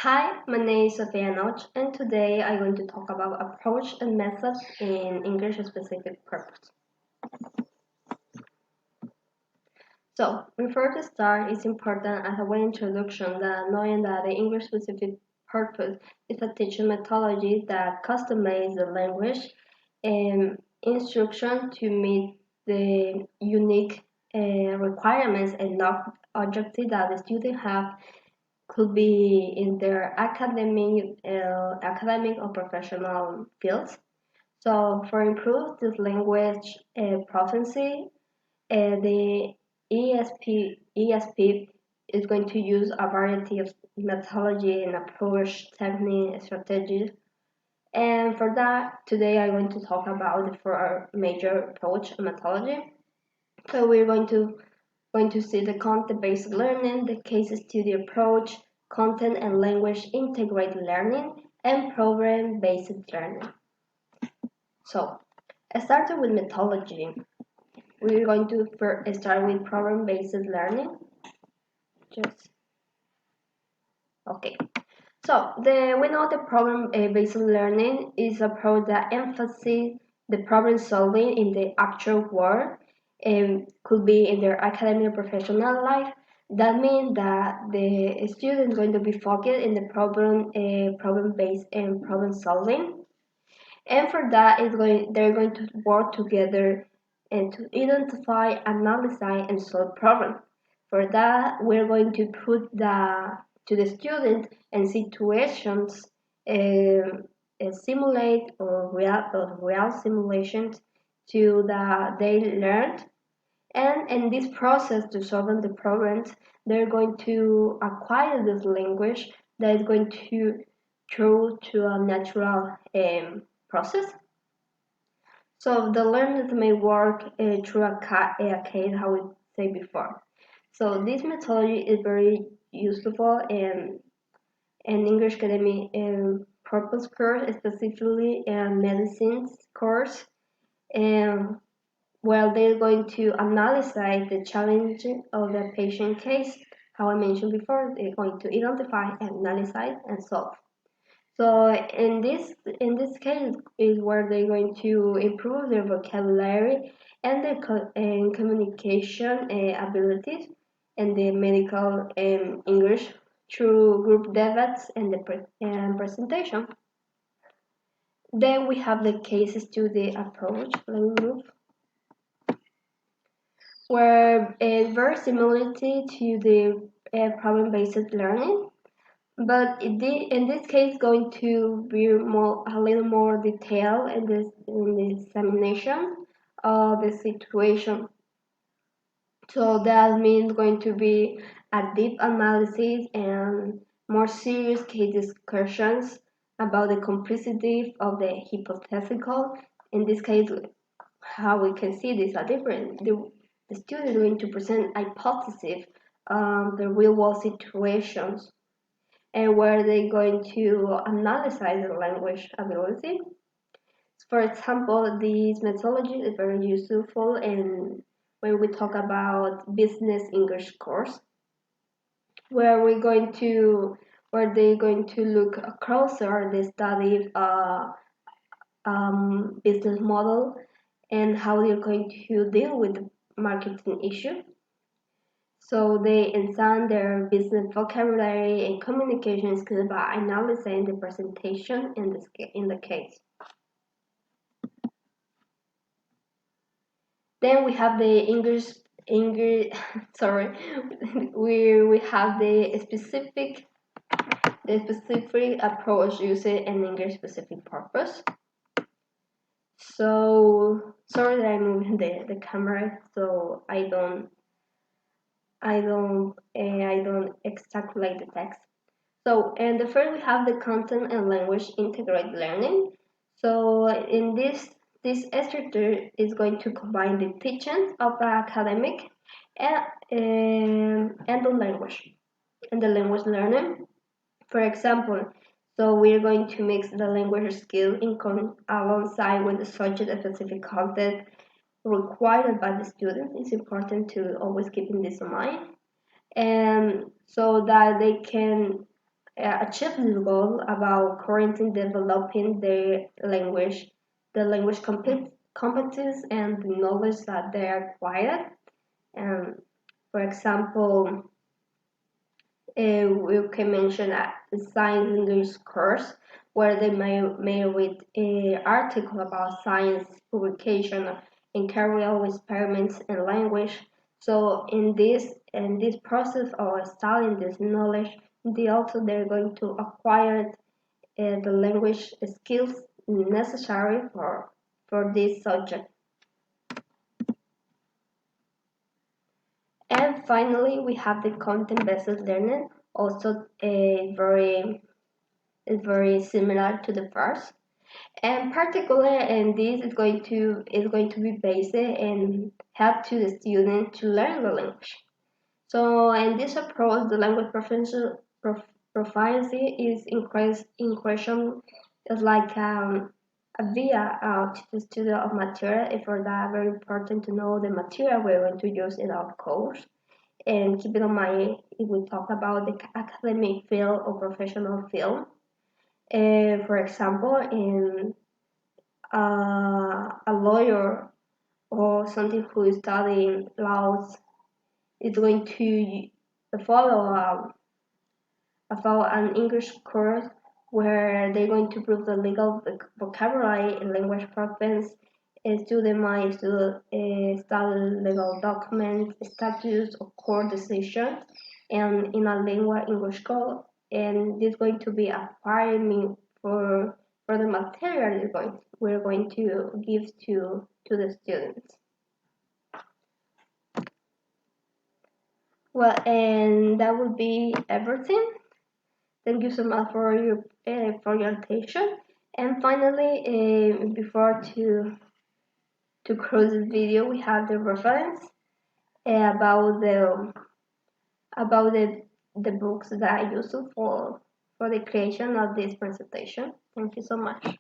Hi, my name is Sophia Noch, and today I'm going to talk about approach and methods in English specific purpose. So, before to start, it's important as a way introduction that knowing that the English specific purpose is a teaching methodology that customizes the language and instruction to meet the unique requirements and objectives that the student have could be in their academic or professional fields. So for improve this language proficiency, the ESP is going to use a variety of methodology and approach, technique, strategies. And for that, today I'm going to talk about the four major approach and methodology. So we're going to see the content-based learning, the case study approach, content and language integrated learning, and program-based learning. So, starting with methodology, we're going to first start with program-based learning. Okay. So, we know the program-based learning is a approach that emphasizes the problem solving in the actual world and could be in their academic or professional life. That means that the student is going to be focused in the problem-based and problem solving, and for that they're going to work together and to identify, analyze, and solve problems. For that, we're going to put to the student in situations, simulate or real simulations to they learned, and in this process to solving the problems, they're going to acquire this language that is going to through to a natural process. So the learners may work through a case, how we say before. So this methodology is very useful in English Academy purpose course, specifically in medicine course, and where they're going to analyze the challenge of the patient case. How I mentioned before, they're going to identify, analyze, and solve. So in this case is where they're going to improve their vocabulary and their communication abilities and the medical English through group debates and the presentation. Then we have the case study approach. Let me move. Where it's very similar to the problem-based learning, but in this case going to be a little more detailed in the examination of the situation. So that means going to be a deep analysis and more serious case discussions about the complexity of the hypothetical. In this case, how we can see this are different. The student is going to present hypotheses, the real world situations, and where they're going to analyze the language ability. For example, this methodology is very useful when we talk about business English course, where they're going to look closer the study business model and how they're going to deal with the marketing issue. So they enhance their business vocabulary and communication skills by analyzing the presentation in the case. Then we have the English sorry, we have the specific approach used in English specific purpose. So sorry that I'm moving the camera so I don't extrapolate the text. So, and the first we have the content and language integrated learning. So in this structure is going to combine the teaching of the academic and the language learning. For example, so we're going to mix the language skill alongside with the subject specific content required by the student. It's important to always keep in this in mind, and so that they can achieve this goal about currently developing the language competence and the knowledge that they acquired. Um, for example, we can mention a science English course where they may read an article about science publication and carry out experiments in language. So in this process of studying this knowledge, they're going to acquire the language skills necessary for this subject. And finally, we have the content-based learning, also very similar to the first. And particularly, and this is going to be based and help to the student to learn the language. So in this approach, the language proficiency is increasing is like a via to the student of material. And for that, very important to know the material we're going to use in our course. And keep it in mind if we talk about the academic field or professional field. For example, in a lawyer or something who is studying laws is going to follow an English course where they're going to prove the legal vocabulary and language province. Student might study legal documents, statutes, or court decisions, and in a lingua English code. And this is going to be acquiring for the material we're going to give to the students. Well, and that would be everything. Thank you so much for your attention. And finally, before to close this video, we have the reference about the books that I used for the creation of this presentation. Thank you so much.